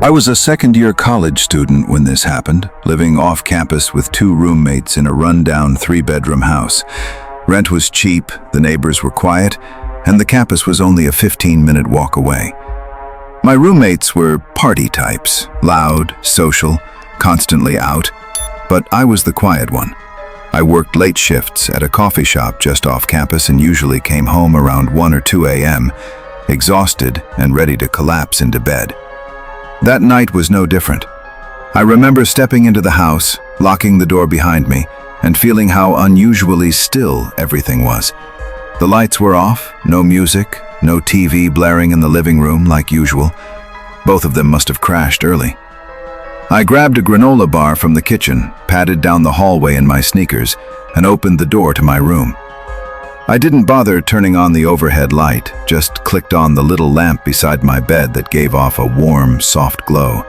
I was a second-year college student when this happened, living off campus with 2 roommates in a rundown 3-bedroom house. Rent was cheap, the neighbors were quiet, and the campus was only a 15-minute walk away. My roommates were party types, loud, social, constantly out, but I was the quiet one. I worked late shifts at a coffee shop just off campus and usually came home around 1 or 2 a.m., exhausted and ready to collapse into bed. That night was no different. I remember stepping into the house, locking the door behind me, and feeling how unusually still everything was. The lights were off, no music, no TV blaring in the living room like usual. Both of them must have crashed early. I grabbed a granola bar from the kitchen, padded down the hallway in my sneakers, and opened the door to my room. I didn't bother turning on the overhead light, just clicked on the little lamp beside my bed that gave off a warm, soft glow.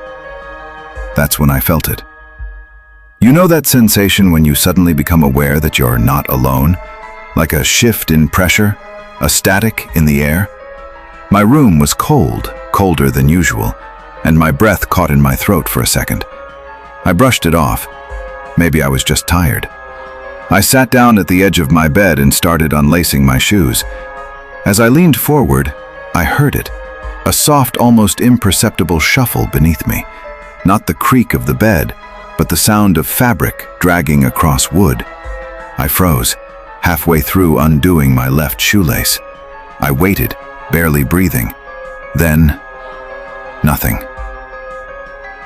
That's when I felt it. You know that sensation when you suddenly become aware that you're not alone? Like a shift in pressure, a static in the air? My room was cold, colder than usual, and my breath caught in my throat for a second. I brushed it off. Maybe I was just tired. I sat down at the edge of my bed and started unlacing my shoes. As I leaned forward, I heard it. A soft, almost imperceptible shuffle beneath me. Not the creak of the bed, but the sound of fabric dragging across wood. I froze, halfway through undoing my left shoelace. I waited, barely breathing. Then, nothing.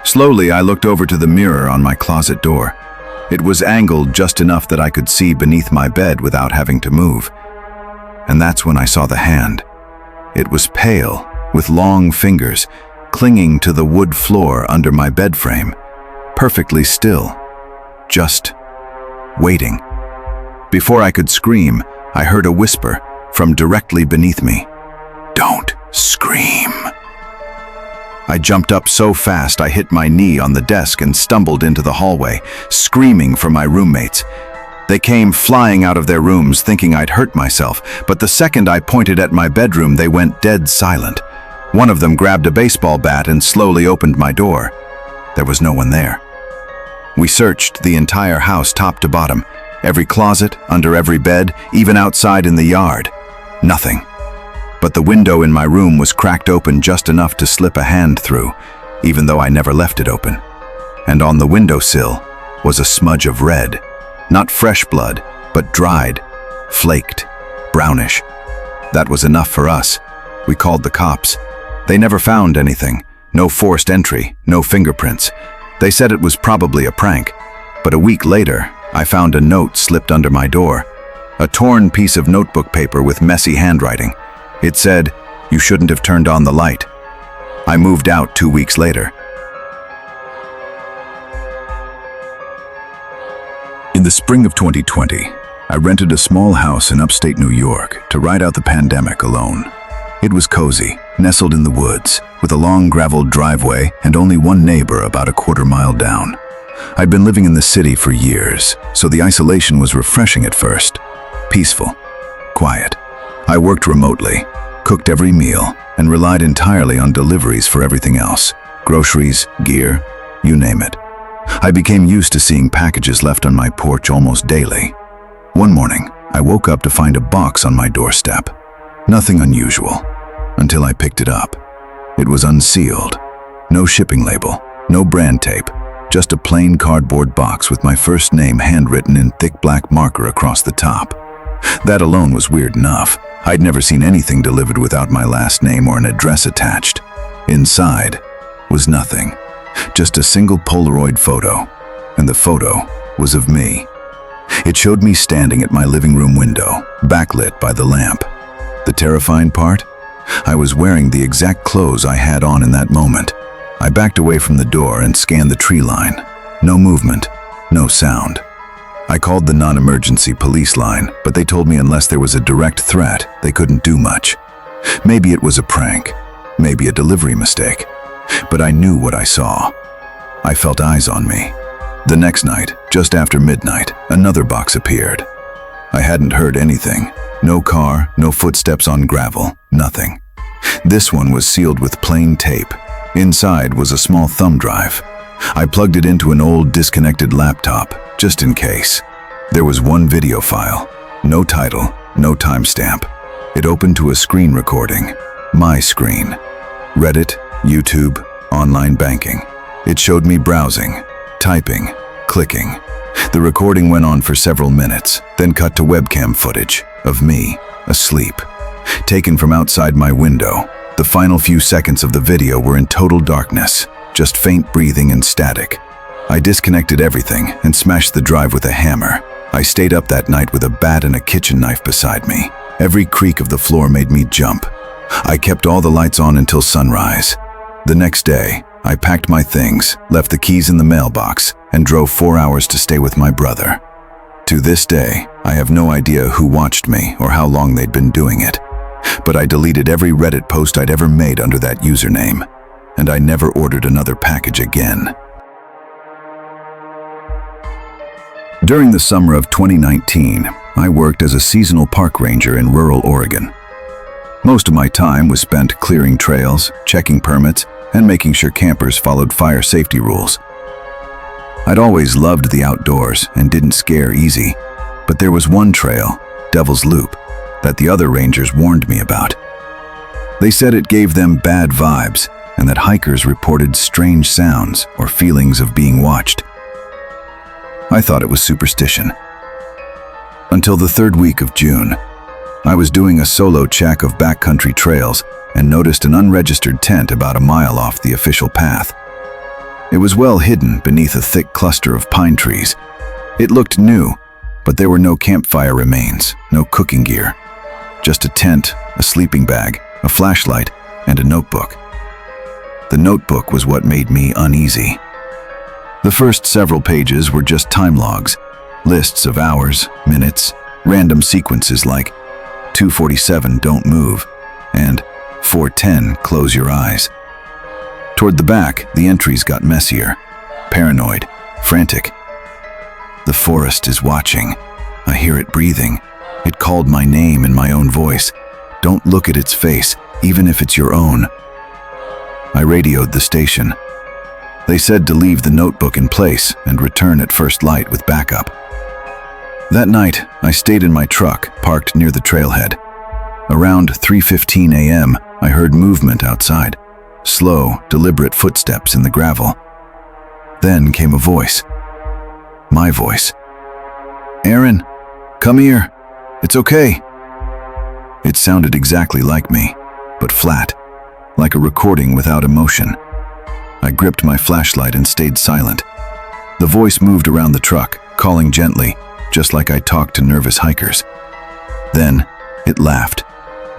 Slowly, I looked over to the mirror on my closet door. It was angled just enough that I could see beneath my bed without having to move. And that's when I saw the hand. It was pale, with long fingers, clinging to the wood floor under my bed frame. Perfectly still. Just waiting. Before I could scream, I heard a whisper from directly beneath me. "Don't scream." I jumped up so fast I hit my knee on the desk and stumbled into the hallway, screaming for my roommates. They came flying out of their rooms thinking I'd hurt myself, but the second I pointed at my bedroom, they went dead silent. One of them grabbed a baseball bat and slowly opened my door. There was no one there. We searched the entire house top to bottom, every closet, under every bed, even outside in the yard. Nothing. But the window in my room was cracked open just enough to slip a hand through, even though I never left it open. And on the windowsill was a smudge of red. Not fresh blood, but dried, flaked, brownish. That was enough for us. We called the cops. They never found anything. No forced entry, no fingerprints. They said it was probably a prank. But a week later, I found a note slipped under my door. A torn piece of notebook paper with messy handwriting. It said, "You shouldn't have turned on the light." I moved out 2 weeks later. In the spring of 2020, I rented a small house in upstate New York to ride out the pandemic alone. It was cozy, nestled in the woods, with a long graveled driveway and only one neighbor about a quarter-mile down. I'd been living in the city for years, so the isolation was refreshing at first. Peaceful, quiet. I worked remotely, cooked every meal, and relied entirely on deliveries for everything else. Groceries, gear, you name it. I became used to seeing packages left on my porch almost daily. One morning, I woke up to find a box on my doorstep. Nothing unusual, until I picked it up. It was unsealed. No shipping label, no brand tape, just a plain cardboard box with my first name handwritten in thick black marker across the top. That alone was weird enough. I'd never seen anything delivered without my last name or an address attached. Inside was nothing, just a single Polaroid photo, and the photo was of me. It showed me standing at my living room window, backlit by the lamp. The terrifying part? I was wearing the exact clothes I had on in that moment. I backed away from the door and scanned the tree line. No movement, no sound. I called the non-emergency police line, but they told me unless there was a direct threat, they couldn't do much. Maybe it was a prank, maybe a delivery mistake, but I knew what I saw. I felt eyes on me. The next night, just after midnight, another box appeared. I hadn't heard anything. No car, no footsteps on gravel, nothing. This one was sealed with plain tape. Inside was a small thumb drive. I plugged it into an old disconnected laptop, just in case. There was one video file. No title, no timestamp. It opened to a screen recording. My screen. Reddit, YouTube, online banking. It showed me browsing, typing, clicking. The recording went on for several minutes, then cut to webcam footage of me, asleep. Taken from outside my window, the final few seconds of the video were in total darkness, just faint breathing and static. I disconnected everything and smashed the drive with a hammer. I stayed up that night with a bat and a kitchen knife beside me. Every creak of the floor made me jump. I kept all the lights on until sunrise. The next day, I packed my things, left the keys in the mailbox, and drove 4 hours to stay with my brother. To this day, I have no idea who watched me or how long they'd been doing it. But I deleted every Reddit post I'd ever made under that username, and I never ordered another package again. During the summer of 2019, I worked as a seasonal park ranger in rural Oregon. Most of my time was spent clearing trails, checking permits, and making sure campers followed fire safety rules. I'd always loved the outdoors and didn't scare easy, but there was one trail, Devil's Loop, that the other rangers warned me about. They said it gave them bad vibes and that hikers reported strange sounds or feelings of being watched. I thought it was superstition. Until the third week of June, I was doing a solo check of backcountry trails and noticed an unregistered tent about a mile off the official path. It was well hidden beneath a thick cluster of pine trees. It looked new, but there were no campfire remains, no cooking gear. Just a tent, a sleeping bag, a flashlight, and a notebook. The notebook was what made me uneasy. The first several pages were just time logs, lists of hours, minutes, random sequences like 2:47 don't move and 4:10 close your eyes. Toward the back, the entries got messier, paranoid, frantic. The forest is watching. I hear it breathing. It called my name in my own voice. Don't look at its face, even if it's your own. I radioed the station. They said to leave the notebook in place and return at first light with backup. That night, I stayed in my truck, parked near the trailhead. Around 3:15 a.m., I heard movement outside. Slow, deliberate footsteps in the gravel. Then came a voice. My voice. "Aaron, come here. It's okay." It sounded exactly like me, but flat, like a recording without emotion. I gripped my flashlight and stayed silent. The voice moved around the truck, calling gently, just like I talked to nervous hikers. Then, it laughed.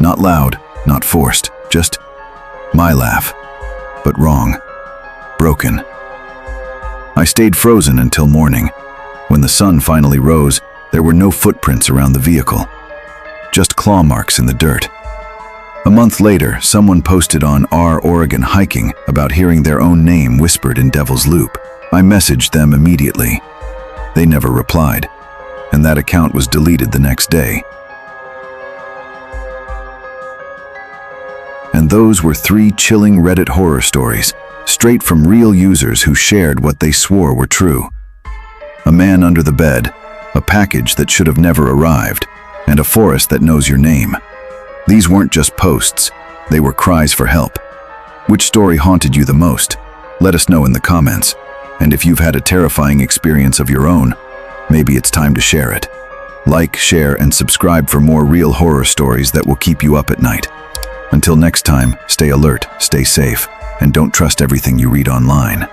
Not loud, not forced, just my laugh. But wrong. Broken. I stayed frozen until morning. When the sun finally rose, there were no footprints around the vehicle. Just claw marks in the dirt. A month later, someone posted on Our Oregon Hiking about hearing their own name whispered in Devil's Loop. I messaged them immediately. They never replied, and that account was deleted the next day. And those were 3 chilling Reddit horror stories, straight from real users who shared what they swore were true. A man under the bed, a package that should have never arrived, and a forest that knows your name. These weren't just posts, they were cries for help. Which story haunted you the most? Let us know in the comments. And if you've had a terrifying experience of your own, maybe it's time to share it. Like, share, and subscribe for more real horror stories that will keep you up at night. Until next time, stay alert, stay safe, and don't trust everything you read online.